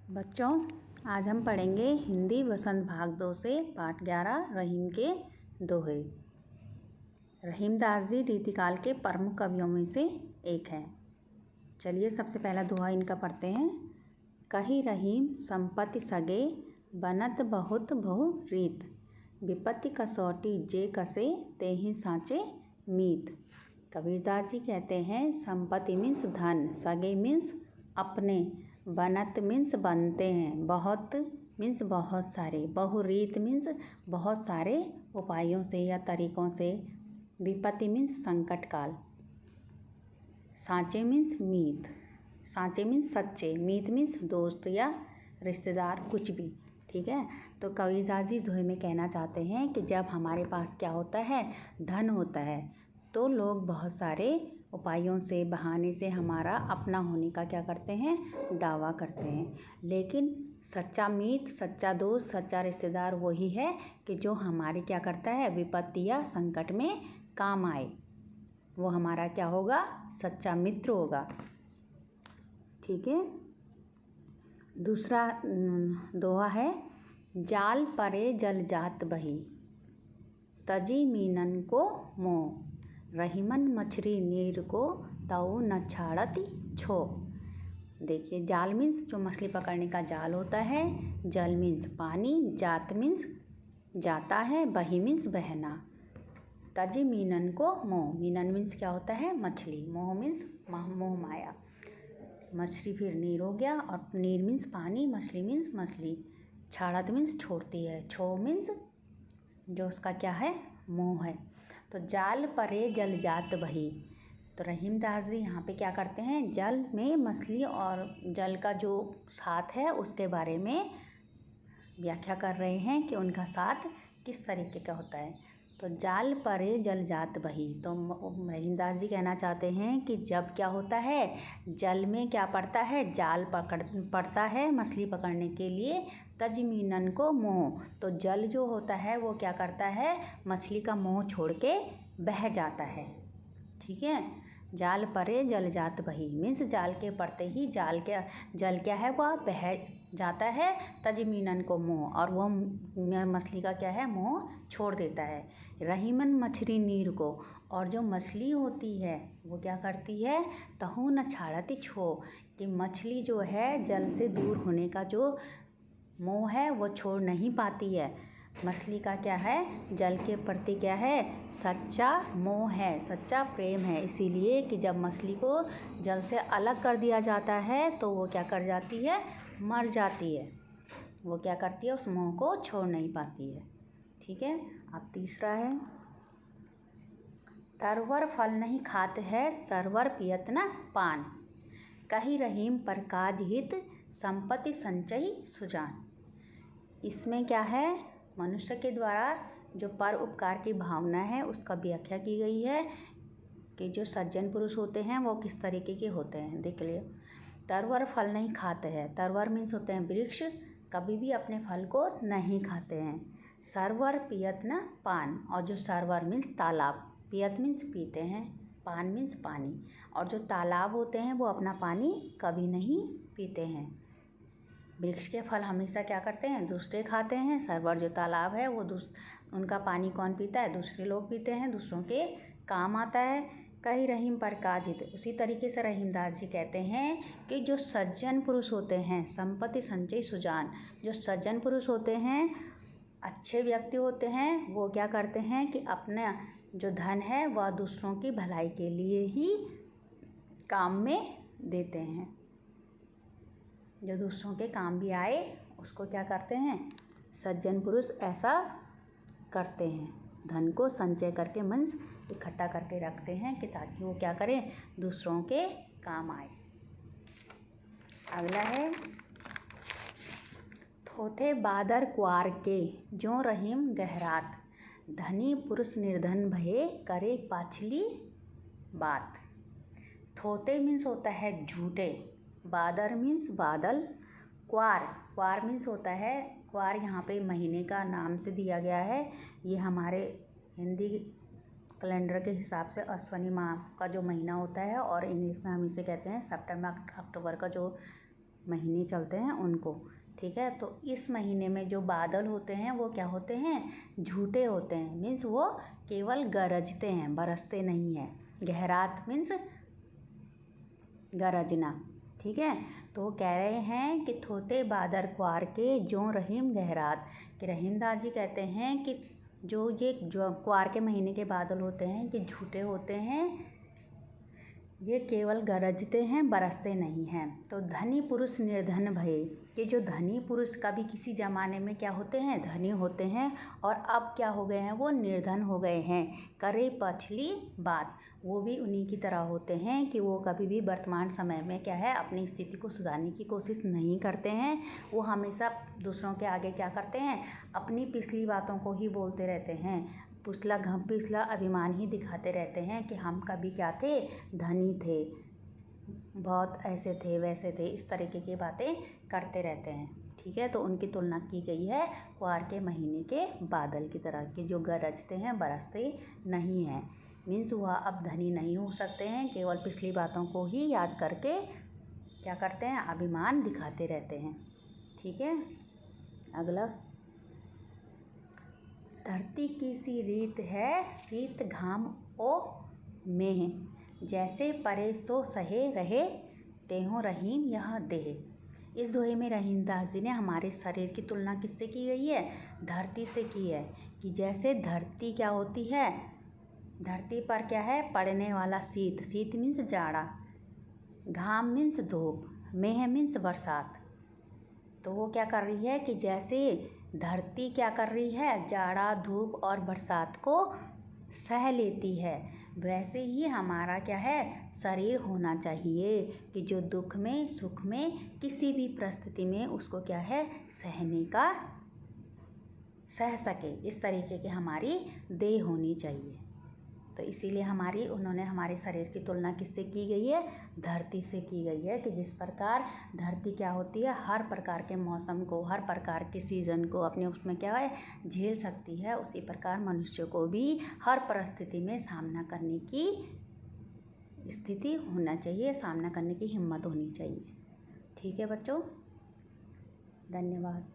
बच्चों, आज हम पढ़ेंगे हिंदी वसंत भाग 2 से पाठ 11 रहीम के दोहे। रहीमदास जी रीतिकाल के प्रमुख कवियों में से एक हैं। चलिए सबसे पहला दोहा इनका पढ़ते हैं। कही रहीम संपत्ति सगे बनत बहुत बहु रीत, विपत्ति कसौटी जे कसे तेहि साँचे मीत। कबीरदास जी कहते हैं संपत्ति मीन्स धन, सगे मीन्स अपने, बनत मीन्स बनते हैं, बहुत मीन्स बहुत सारे, बहुरीत मीन्स बहुत सारे उपायों से या तरीक़ों से, विपत्ति मीन्स संकट काल, साँचे मीन्स मीत, साँचे मीन्स सच्चे, मीत मीन्स दोस्त या रिश्तेदार कुछ भी। ठीक है, तो कबीरदास जी दोहे में कहना चाहते हैं कि जब हमारे पास क्या होता है, धन होता है, तो लोग बहुत सारे उपायों से, बहाने से हमारा अपना होने का क्या करते हैं, दावा करते हैं। लेकिन सच्चा मीत, सच्चा दोस्त, सच्चा रिश्तेदार वही है कि जो हमारी क्या करता है, विपत्ति या संकट में काम आए। वो हमारा क्या होगा, सच्चा मित्र होगा। ठीक है, दूसरा दोहा है जाल परे जल जात बही, तजी मीनन को मोह, रहीमन मछरी नीर को ताऊ न छाड़ती छो। देखिए, जाल मीन्स जो मछली पकड़ने का जाल होता है, जल मीन्स पानी, जात मीन्स जाता है, बही मीन्स बहना, तजी मीनन को मोह, मीनन मीन्स क्या होता है, मछली, मोह मीन्स मोह माया। मछली फिर नीर हो गया, और नीर मीन्स पानी, मछली मीन्स मछली, छाड़त मीन्स छोड़ती है, छो मीन्स जो उसका क्या है, मोह है। तो जाल परे जल जात बही, तो रहीमदास जी यहाँ पे क्या करते हैं, जल में मछली और जल का जो साथ है उसके बारे में व्याख्या कर रहे हैं कि उनका साथ किस तरीके का होता है। तो जाल परे जल जात बही, तो रहीमदास जी कहना चाहते हैं कि जब क्या होता है, जल में क्या पड़ता है, जाल पड़ता है मछली पकड़ने के लिए, तजमीनन को मोह, तो जल जो होता है वो क्या करता है, मछली का मोह छोड़ के बह जाता है। ठीक है, जाल परे जल जात बही मीन्स जाल के पड़ते ही जल क्या है, वह बह जाता है, तजमीनन को मोह, और वह मछली का क्या है, मोह छोड़ देता है। रहीमन मछली नीर को, और जो मछली होती है वो क्या करती है, तहु न छाड़ती छो, कि मछली जो है जल से दूर होने का जो मोह है वो छोड़ नहीं पाती है। मछली का क्या है, जल के प्रति क्या है, सच्चा मोह है, सच्चा प्रेम है। इसीलिए कि जब मछली को जल से अलग कर दिया जाता है तो वो क्या कर जाती है, मर जाती है। वो क्या करती है, उस मोह को छोड़ नहीं पाती है। ठीक है, अब तीसरा है तरवर फल नहीं खात है, सरवर पियत न पान, कही रहीम पर काज हित, संपत्ति संचयी सुजान। इसमें क्या है, मनुष्य के द्वारा जो पर उपकार की भावना है उसका व्याख्या की गई है कि जो सज्जन पुरुष होते हैं वो किस तरीके के होते हैं। देख लियो, तरवर फल नहीं खाते हैं, तरवर मीन्स होते हैं वृक्ष, कभी भी अपने फल को नहीं खाते हैं। सरवर पियत न पान, और जो सरवर मीन्स तालाब, पियत मीन्स पीते हैं, पान मीन्स पानी, और जो तालाब होते हैं वो अपना पानी कभी नहीं पीते हैं। वृक्ष के फल हमेशा क्या करते हैं, दूसरे खाते हैं। सरवर जो तालाब है वो उनका पानी कौन पीता है, दूसरे लोग पीते हैं, दूसरों के काम आता है। कही रहीम पर काजित, उसी तरीके से रहीमदास जी कहते हैं कि जो सज्जन पुरुष होते हैं, संपत्ति संचय सुजान, जो सज्जन पुरुष होते हैं, अच्छे व्यक्ति होते हैं, वो क्या करते हैं कि अपना जो धन है वह दूसरों की भलाई के लिए ही काम में देते हैं। जो दूसरों के काम भी आए उसको क्या करते हैं, सज्जन पुरुष ऐसा करते हैं। धन को संचय करके मीन्स इकट्ठा करके रखते हैं कि ताकि वो क्या करें, दूसरों के काम आए। अगला है थोथे बादर क्वार के, जो रहीम गहरात, धनी पुरुष निर्धन भये करे पाछली बात। थोथे मीन्स होता है झूठे, बादर मीन्स बादल, क्वार मीन्स होता है, क्वार यहाँ पे महीने का नाम से दिया गया है। ये हमारे हिंदी कैलेंडर के हिसाब से अश्विनी माह का जो महीना होता है, और इंग्लिश में हम इसे कहते हैं सितंबर अक्टूबर का जो महीने चलते हैं उनको, ठीक है। तो इस महीने में जो बादल होते हैं वो क्या होते हैं, झूठे होते हैं, मीन्स वो केवल गरजते हैं, बरसते नहीं हैं। गहरात मीन्स गरजना, ठीक है। तो वो कह रहे हैं कि थोते बादर क्वार के जो रहीम गहरात, कि रहीमदास जी कहते हैं कि जो क्वार के महीने के बादल होते हैं ये झूठे होते हैं, ये केवल गरजते हैं, बरसते नहीं हैं। तो धनी पुरुष निर्धन भये, कि जो धनी पुरुष कभी किसी ज़माने में क्या होते हैं, धनी होते हैं, और अब क्या हो गए हैं, वो निर्धन हो गए हैं। करे पछली बात, वो भी उन्हीं की तरह होते हैं कि वो कभी भी वर्तमान समय में क्या है, अपनी स्थिति को सुधारने की कोशिश नहीं करते हैं। वो हमेशा दूसरों के आगे क्या करते हैं, अपनी पिछली बातों को ही बोलते रहते हैं, पिछला अभिमान ही दिखाते रहते हैं कि हम कभी क्या थे, धनी थे, बहुत ऐसे थे वैसे थे, इस तरीके की बातें करते रहते हैं, ठीक है। तो उनकी तुलना की गई है क्वार के महीने के बादल की तरह, कि जो गरजते हैं, बरसते नहीं हैं। मीन्स वह अब धनी नहीं हो सकते हैं, केवल पिछली बातों को ही याद करके क्या करते हैं, अभिमान दिखाते रहते हैं, ठीक है। अगला, धरती की सी रीत है शीत घाम ओ मेह, जैसे परे सो सहे रहे तेहो रहीम यह देह। इस दोहे में रहीमदास जी ने हमारे शरीर की तुलना किससे की गई है, धरती से की है। कि जैसे धरती क्या होती है, धरती पर क्या है, पड़ने वाला शीत, शीत मीन्स जाड़ा, घाम मीन्स धूप, मेह मीन्स बरसात। तो वो क्या कर रही है कि जैसे धरती क्या कर रही है, जाड़ा, धूप और बरसात को सह लेती है, वैसे ही हमारा क्या है, शरीर होना चाहिए कि जो दुख में, सुख में, किसी भी परिस्थिति में उसको क्या है, सहने का, सह सके, इस तरीके की हमारी देह होनी चाहिए। तो इसीलिए उन्होंने हमारे शरीर की तुलना किससे की गई है, धरती से की गई है। कि जिस प्रकार धरती क्या होती है, हर प्रकार के मौसम को, हर प्रकार के सीजन को अपने उसमें क्या है, झेल सकती है, उसी प्रकार मनुष्य को भी हर परिस्थिति में सामना करने की स्थिति होना चाहिए, सामना करने की हिम्मत होनी चाहिए, ठीक है बच्चों। धन्यवाद।